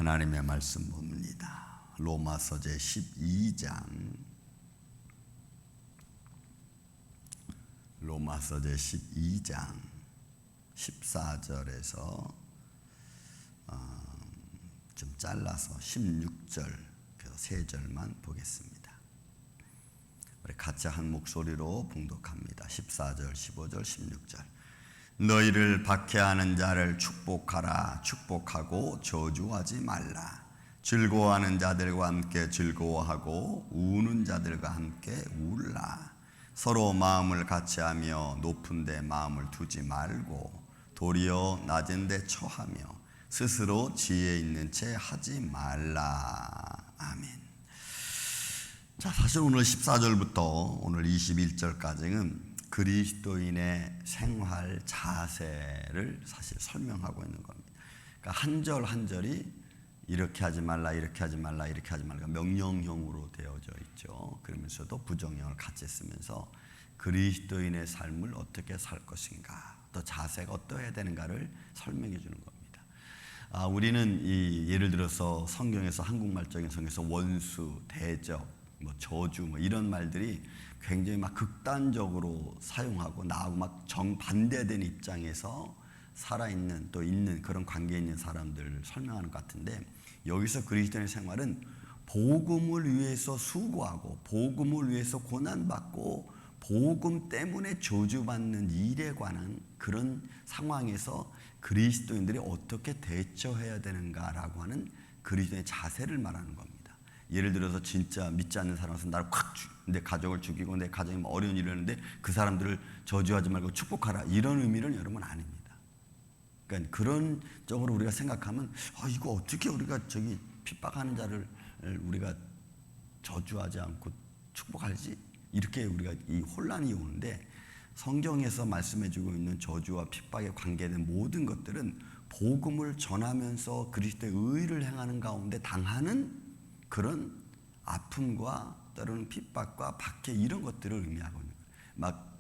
하나님의 말씀 봅니다. 로마서 제 12장 로마서 제 12장 14절에서 좀 잘라서 16절 그래서 3절만 보겠습니다. 우리 같이 한 목소리로 봉독합니다. 14절, 15절, 16절. 너희를 박해하는 자를 축복하라. 축복하고 저주하지 말라. 즐거워하는 자들과 함께 즐거워하고 우는 자들과 함께 울라. 서로 마음을 같이하며 높은 데 마음을 두지 말고 도리어 낮은 데 처하며 스스로 지혜 있는 채 하지 말라. 아멘. 자, 사실 오늘 14절부터 오늘 21절까지는 그리스도인의 생활 자세를 사실 설명하고 있는 겁니다. 그러니까 한 절 한 절이 이렇게 하지 말라, 이렇게 하지 말라, 이렇게 하지 말라 명령형으로 되어져 있죠. 그러면서도 부정형을 같이 쓰면서 그리스도인의 삶을 어떻게 살 것인가, 또 자세가 어떠해야 되는가를 설명해 주는 겁니다. 우리는 예를 들어서 성경에서 한국말적인 성경에서 원수, 대적, 저주 이런 말들이 굉장히 막 극단적으로 사용하고 나하고 막 정반대된 입장에서 살아있는 또 있는 그런 관계에 있는 사람들을 설명하는 것 같은데, 여기서 그리스도인의 생활은 복음을 위해서 수고하고 복음을 위해서 고난받고 복음 때문에 저주받는 일에 관한 그런 상황에서 그리스도인들이 어떻게 대처해야 되는가라고 하는 그리스도인의 자세를 말하는 겁니다. 예를 들어서 진짜 믿지 않는 사람은 나를 내 가족을 죽이고 내 가정이 어려운 일을 하는데 그 사람들을 저주하지 말고 축복하라, 이런 의미는 여러분 아닙니다. 그러니까 그런 쪽으로 우리가 생각하면 이거 어떻게 우리가 핍박하는 자를 우리가 저주하지 않고 축복하지, 이렇게 우리가 이 혼란이 오는데, 성경에서 말씀해주고 있는 저주와 핍박에 관계된 모든 것들은 복음을 전하면서 그리스도의 의를 행하는 가운데 당하는 그런 아픔과 때로는 핍박과 박해, 이런 것들을 의미하고 있는 거예요. 막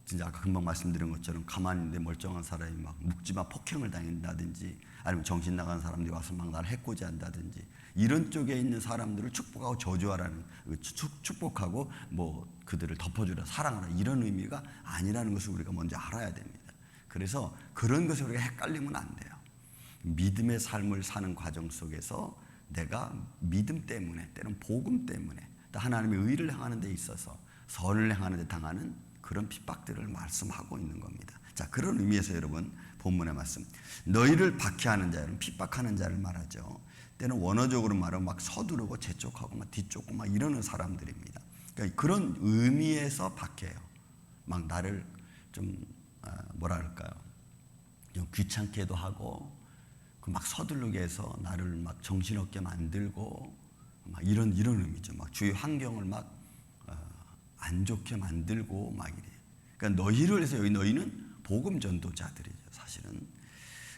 진짜 아까 금방 말씀드린 것처럼 가만히 있는데 멀쩡한 사람이 막 묵지마 폭행을 당한다든지, 아니면 정신 나간 사람들이 와서 막 나를 해코지 한다든지, 이런 쪽에 있는 사람들을 축복하고 저주하라는, 축복하고 그들을 덮어주라, 사랑하라, 이런 의미가 아니라는 것을 우리가 먼저 알아야 됩니다. 그래서 그런 것을 우리가 헷갈리면 안 돼요. 믿음의 삶을 사는 과정 속에서 내가 믿음 때문에, 때로는 복음 때문에, 또 하나님의 의를 행하는 데 있어서 선을 행하는 데 당하는 그런 핍박들을 말씀하고 있는 겁니다. 자, 그런 의미에서 여러분 본문의 말씀, 너희를 박해하는 자는 핍박하는 자를 말하죠. 때는 원어적으로 말하면 막 서두르고 재촉하고 막 뒤쫓고 막 이러는 사람들입니다. 그러니까 그런 의미에서 박해요. 막 나를 좀 뭐랄까요, 좀 귀찮게도 하고 막 서두르게 해서 나를 막 정신없게 만들고 막 이런 의미죠. 막 주위 환경을 막 안 좋게 만들고 막 이래. 그러니까 너희를 해서 여기 너희는 복음 전도자들이죠. 사실은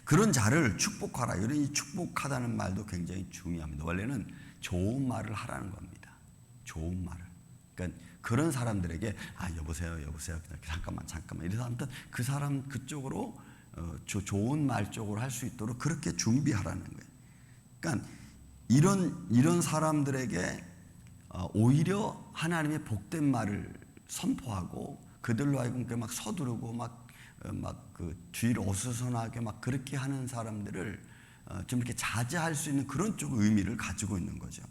그런 자를 축복하라. 이런 이 축복하다는 말도 굉장히 중요합니다. 원래는 좋은 말을 하라는 겁니다. 좋은 말을. 그러니까 그런 사람들에게 여보세요, 잠깐만 이래서 아무튼 그 사람 그쪽으로 좋은 말 쪽으로 할 수 있도록 그렇게 준비하라는 거예요. 그러니까 이런 사람들에게 오히려 하나님의 복된 말을 선포하고 그들로 하여금 막 서두르고 막 그 뒤를 어수선하게 막 그렇게 하는 사람들을 좀 이렇게 자제할 수 있는 그런 쪽 의미를 가지고 있는 거죠.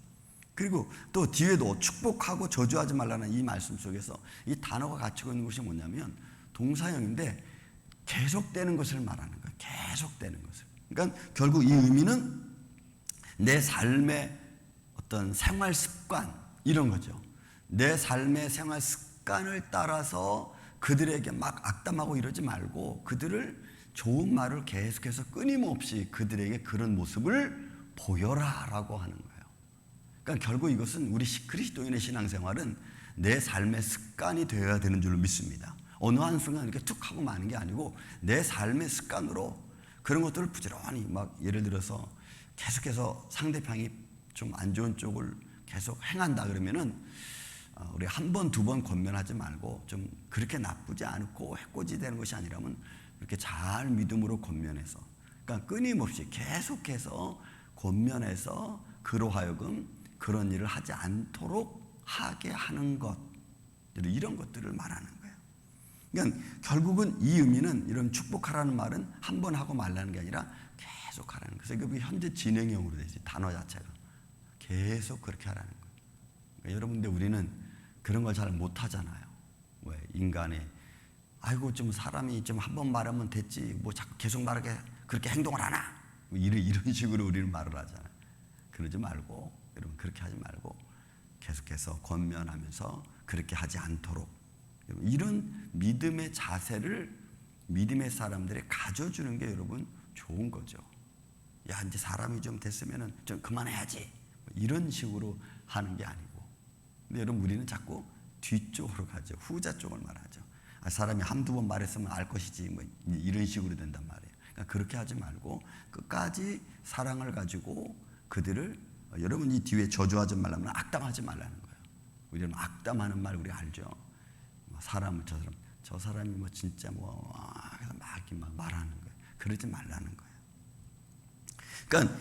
그리고 또 뒤에도 축복하고 저주하지 말라는 이 말씀 속에서 이 단어가 갖추고 있는 것이 뭐냐면 동사형인데 계속되는 것을 말하는 거예요. 계속되는 것을. 그러니까 결국 이 의미는 내 삶의 어떤 생활 습관, 이런 거죠. 내 삶의 생활 습관을 따라서 그들에게 막 악담하고 이러지 말고 그들을 좋은 말을 계속해서 끊임없이 그들에게 그런 모습을 보여라라고 하는 거예요. 그러니까 결국 이것은 우리 그리스도인의 신앙생활은 내 삶의 습관이 되어야 되는 줄로 믿습니다. 어느 한순간 이렇게 툭 하고 마는 게 아니고 내 삶의 습관으로 그런 것들을 부지런히 막 예를 들어서 계속해서 상대방이 좀 안 좋은 쪽을 계속 행한다 그러면은 우리 한 번, 두 번 권면하지 말고 좀 그렇게 나쁘지 않고 해코지 되는 것이 아니라면 이렇게 잘 믿음으로 권면해서, 그러니까 끊임없이 계속해서 권면해서 그로 하여금 그런 일을 하지 않도록 하게 하는 것, 이런 것들을 말하는 거예요. 그러니까 결국은 이 의미는 이런 축복하라는 말은 한 번 하고 말라는 게 아니라 계속 하라는 거예요. 그래서 이게 현재 진행형으로 되지, 단어 자체가 계속 그렇게 하라는 거예요. 그러니까 여러분들 우리는 그런 걸 잘 못하잖아요. 왜 인간의 아이고 좀 사람이 좀 한 번 말하면 됐지 뭐 자꾸 계속 말하게 그렇게 행동을 하나 뭐 이런 식으로 우리는 말을 하잖아요. 그러지 말고 여러분 그렇게 하지 말고 계속해서 권면하면서 그렇게 하지 않도록 이런 믿음의 자세를 믿음의 사람들이 가져주는 게 여러분 좋은 거죠. 야 이제 사람이 좀 됐으면은 좀 그만해야지 이런 식으로 하는 게 아니고. 근데 여러분 우리는 자꾸 뒤쪽으로 가죠. 후자 쪽을 말하죠. 사람이 한두 번 말했으면 알 것이지 뭐 이런 식으로 된단 말이에요. 그러니까 그렇게 하지 말고 끝까지 사랑을 가지고 그들을 여러분 이 뒤에 저주하지 말라면 악담하지 말라는 거예요. 우리는 악담하는 말 우리 알죠. 사람을 저 사람이 뭐 진짜 뭐 그래서 막 말하는 거예요. 그러지 말라는 거예요. 그러니까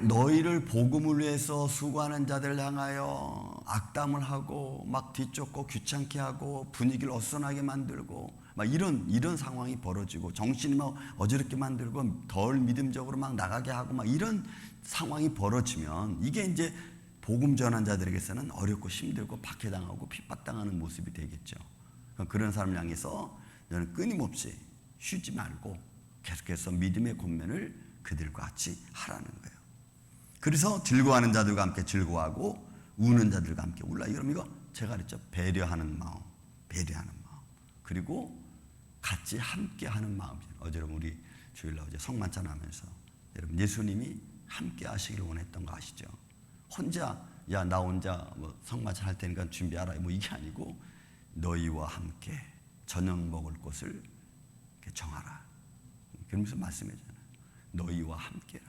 너희를 복음을 위해서 수고하는 자들 향하여 악담을 하고 막 뒤쫓고 귀찮게 하고 분위기를 어수선하게 만들고 막 이런 상황이 벌어지고 정신이 막 어지럽게 만들고 덜 믿음적으로 막 나가게 하고 막 이런 상황이 벌어지면 이게 이제 복음 전한 자들에게서는 어렵고 힘들고 박해당하고 핍박당하는 모습이 되겠죠. 그런 사람을 향해서 너는 끊임없이 쉬지 말고 계속해서 믿음의 권면을 그들과 같이 하라는 거예요. 그래서 즐거워하는 자들과 함께 즐거워하고 우는 자들과 함께 울라. 그럼 이거 제가 그랬죠. 배려하는 마음. 그리고 같이 함께하는 마음. 어제 여러분 우리 주일날 어제 성만찬 하면서 여러분 예수님이 함께 하시기를 원했던 거 아시죠? 혼자 나 혼자 뭐 성만찬 할 테니까 준비하라 뭐 이게 아니고 너희와 함께 저녁 먹을 곳을 정하라. 그러면서 말씀해잖아요. 너희와 함께라.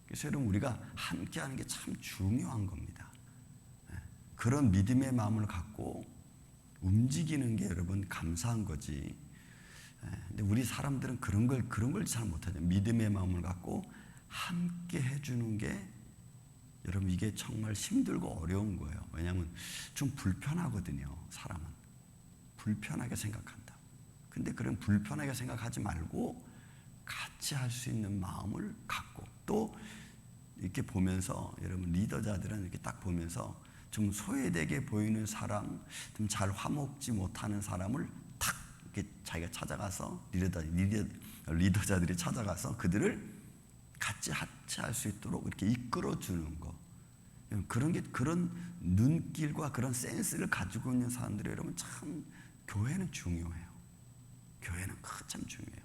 그래서 여러분 우리가 함께하는 게 참 중요한 겁니다. 그런 믿음의 마음을 갖고 움직이는 게 여러분 감사한 거지. 근데 우리 사람들은 그런 걸 잘 못하죠. 믿음의 마음을 갖고 함께 해주는 게 여러분 이게 정말 힘들고 어려운 거예요. 왜냐하면 좀 불편하거든요. 사람은 불편하게 생각한다. 근데 그런 불편하게 생각하지 말고 같이 할 수 있는 마음을 갖고 또 이렇게 보면서 여러분 리더자들은 이렇게 딱 보면서 좀 소외되게 보이는 사람, 좀 잘 화목지 못하는 사람을 탁 이렇게 자기가 찾아가서 리더자들이 찾아가서 그들을 같이 합치할 수 있도록 이렇게 이끌어 주는 거. 그런 눈길과 그런 센스를 가지고 있는 사람들이 여러분 참 교회는 중요해요. 교회는 참 중요해요.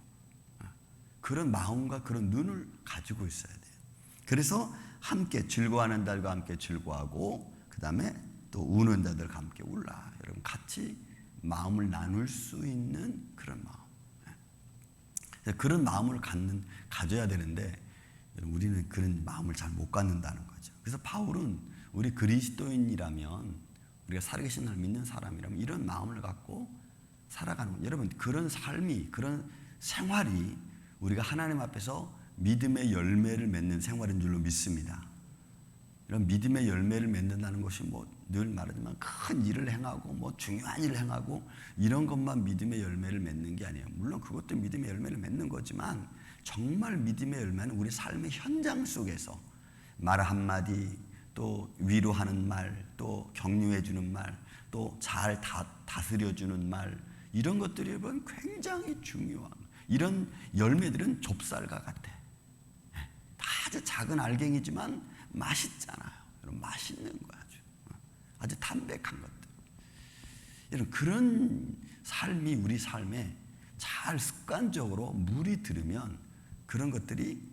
그런 마음과 그런 눈을 가지고 있어야 돼요. 그래서 함께 즐거워하는 자들과 함께 즐거워하고 그 다음에 또 우는 자들과 함께 울라. 여러분 같이 마음을 나눌 수 있는 그런 마음. 그런 마음을 가져야 되는데 우리는 그런 마음을 잘 못 갖는다는 거죠. 그래서 바울은 우리 그리스도인이라면 우리가 살아계신 날 믿는 사람이라면 이런 마음을 갖고 살아가는 거예요. 여러분 그런 삶이 그런 생활이 우리가 하나님 앞에서 믿음의 열매를 맺는 생활인 줄로 믿습니다. 이런 믿음의 열매를 맺는다는 것이 뭐 늘 말하지만 큰 일을 행하고 뭐 중요한 일을 행하고 이런 것만 믿음의 열매를 맺는 게 아니에요. 물론 그것도 믿음의 열매를 맺는 거지만 정말 믿음의 열매는 우리 삶의 현장 속에서 말 한마디 또 위로하는 말 또 격려해 주는 말 또 잘 다스려주는 말 이런 것들이 여러분 굉장히 중요한 이런 열매들은 좁쌀과 같아. 아주 작은 알갱이지만 맛있잖아요. 여러분 맛있는 거야. 아주 담백한 것들. 여러분 그런 삶이 우리 삶에 잘 습관적으로 물이 들으면 그런 것들이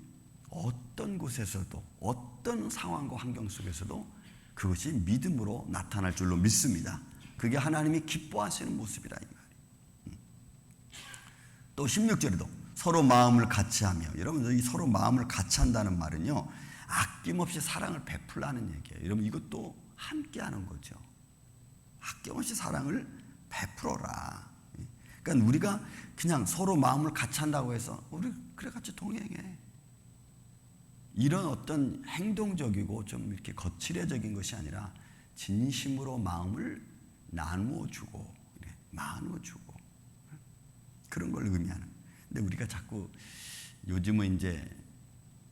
어떤 곳에서도 어떤 상황과 환경 속에서도 그것이 믿음으로 나타날 줄로 믿습니다. 그게 하나님이 기뻐하시는 모습이다 이 말이에요. 또 16절에도 서로 마음을 같이 하며 여러분 이 서로 마음을 같이 한다는 말은요 아낌없이 사랑을 베풀라는 얘기예요. 여러분 이것도 함께 하는 거죠. 아낌없이 사랑을 베풀어라. 그러니까 우리가 그냥 서로 마음을 같이 한다고 해서 우리 그래 같이 동행해. 이런 어떤 행동적이고 좀 이렇게 거칠어적인 것이 아니라 진심으로 마음을 나누어 주고 그런 걸 의미하는. 근데 우리가 자꾸 요즘은 이제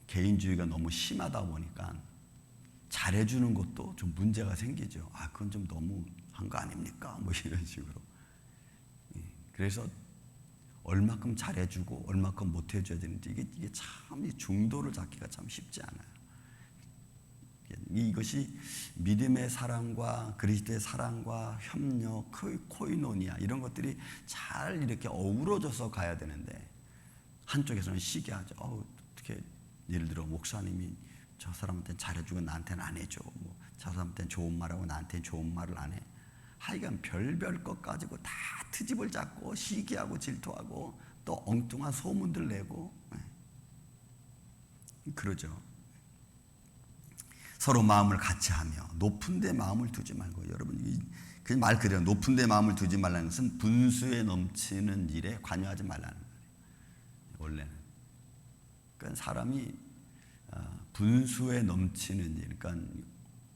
개인주의가 너무 심하다 보니까 잘해주는 것도 좀 문제가 생기죠. 아, 그건 좀 너무 한 거 아닙니까? 뭐 이런 식으로. 그래서 얼마큼 잘해주고 얼마큼 못해줘야 되는지 이게 참 이 중도를 잡기가 참 쉽지 않아요. 이것이 믿음의 사랑과 그리스도의 사랑과 협력, 코이노니아 이런 것들이 잘 이렇게 어우러져서 가야 되는데 한쪽에서는 시기하죠. 어떻게 예를 들어 목사님이 저 사람한테는 잘해주고 나한테는 안 해줘. 뭐 저 사람한테는 좋은 말하고 나한테는 좋은 말을 안 해. 하여간 별별 것 가지고 다 트집을 잡고 시기하고 질투하고 또 엉뚱한 소문들 내고 그러죠. 서로 마음을 같이 하며 높은 데 마음을 두지 말고. 여러분 그 말 그대로 높은 데 마음을 두지 말라는 것은 분수에 넘치는 일에 관여하지 말라는 거예요. 원래는. 그러니까 사람이 분수에 넘치는 일, 그러니까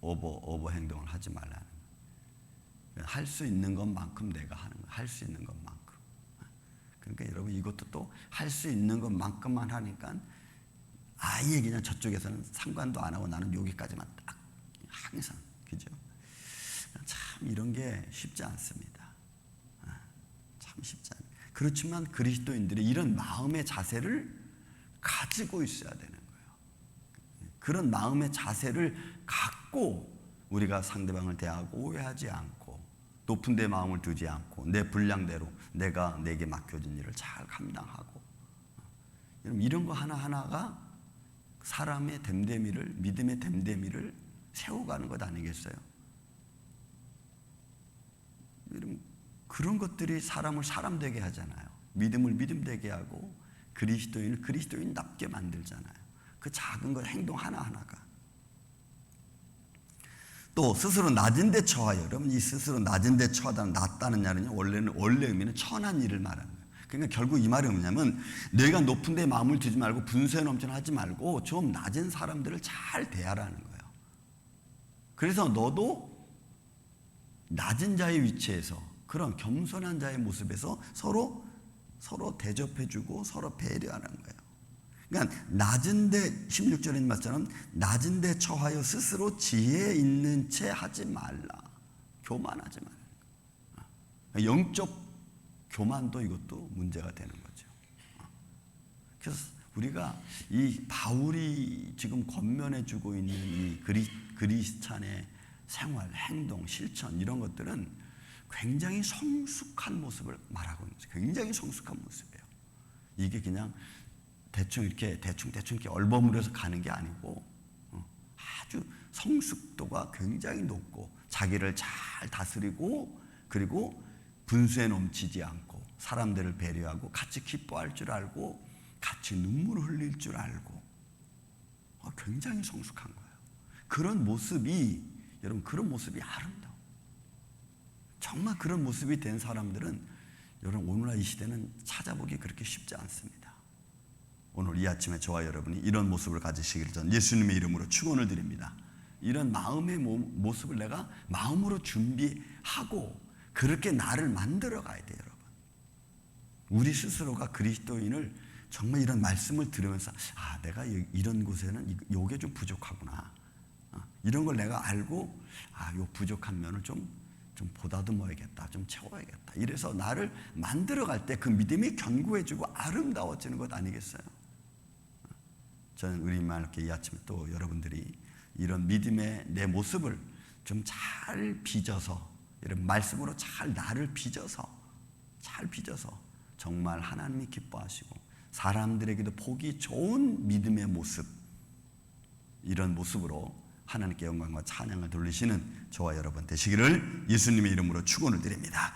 오버 행동을 하지 말라는 거예요. 할 수 있는 것만큼 내가 하는 거예요. 할 수 있는 것만큼. 그러니까 여러분 이것도 또 할 수 있는 것만큼만 하니까 아예 그냥 저쪽에서는 상관도 안 하고 나는 여기까지만 딱 항상. 그죠? 참 이런 게 쉽지 않습니다. 참 쉽지 않아요. 그렇지만 그리스도인들이 이런 마음의 자세를 가지고 있어야 되는 거예요. 그런 마음의 자세를 갖고 우리가 상대방을 대하고 오해하지 않고 높은 데 마음을 두지 않고 내 분량대로 내게 맡겨진 일을 잘 감당하고. 이런 거 하나하나가 사람의 됨됨이를, 믿음의 됨됨이를 세워가는 것 아니겠어요? 그런 것들이 사람을 사람 되게 하잖아요. 믿음을 믿음 되게 하고 그리스도인을 그리스도인답게 만들잖아요. 그 작은 것, 행동 하나하나가. 또 스스로 낮은 데 처하여. 여러분 이 스스로 낮은 데 처하다는 낮다는 말은요, 원래 의미는 천한 일을 말하는 거예요. 그러니까 결국 이 말이 뭐냐면 내가 높은 데 마음을 두지 말고 분수에 넘치는 하지 말고 좀 낮은 사람들을 잘 대하라는 거예요. 그래서 너도 낮은 자의 위치에서 그런 겸손한 자의 모습에서 서로 대접해주고 서로 배려하는 거예요. 그러니까 낮은데 16절인 말처럼 낮은데 처하여 스스로 지혜 있는 채 하지 말라. 교만하지 말라. 영적 교만도 이것도 문제가 되는 거죠. 그래서 우리가 이 바울이 지금 권면해주고 있는 이 그리스찬의 생활, 행동, 실천 이런 것들은 굉장히 성숙한 모습을 말하고 있는 거죠. 굉장히 성숙한 모습이에요. 이게 그냥 대충 이렇게 얼버무려서 가는 게 아니고 아주 성숙도가 굉장히 높고 자기를 잘 다스리고 그리고 분수에 넘치지 않고 사람들을 배려하고 같이 기뻐할 줄 알고 같이 눈물을 흘릴 줄 알고 굉장히 성숙한 거예요. 그런 모습이 여러분 그런 모습이 아름다워. 정말 그런 모습이 된 사람들은 여러분 오늘날 이 시대는 찾아보기 그렇게 쉽지 않습니다. 오늘 이 아침에 저와 여러분이 이런 모습을 가지시기를 전 예수님의 이름으로 축원을 드립니다. 이런 마음의 모습을 내가 마음으로 준비하고 그렇게 나를 만들어 가야 돼요, 여러분. 우리 스스로가 그리스도인을 정말 이런 말씀을 들으면서 내가 이런 곳에는 이게 좀 부족하구나. 이런 걸 내가 알고 요 부족한 면을 좀 보다듬어야겠다. 좀 채워야겠다. 이래서 나를 만들어 갈 때 그 믿음이 견고해지고 아름다워지는 것 아니겠어요? 저는 우리말 이렇게 이 아침에 또 여러분들이 이런 믿음의 내 모습을 좀 잘 빚어서 이런 말씀으로 잘 나를 빚어서 정말 하나님이 기뻐하시고 사람들에게도 보기 좋은 믿음의 모습, 이런 모습으로 하나님께 영광과 찬양을 돌리시는 저와 여러분 되시기를 예수님의 이름으로 축원을 드립니다.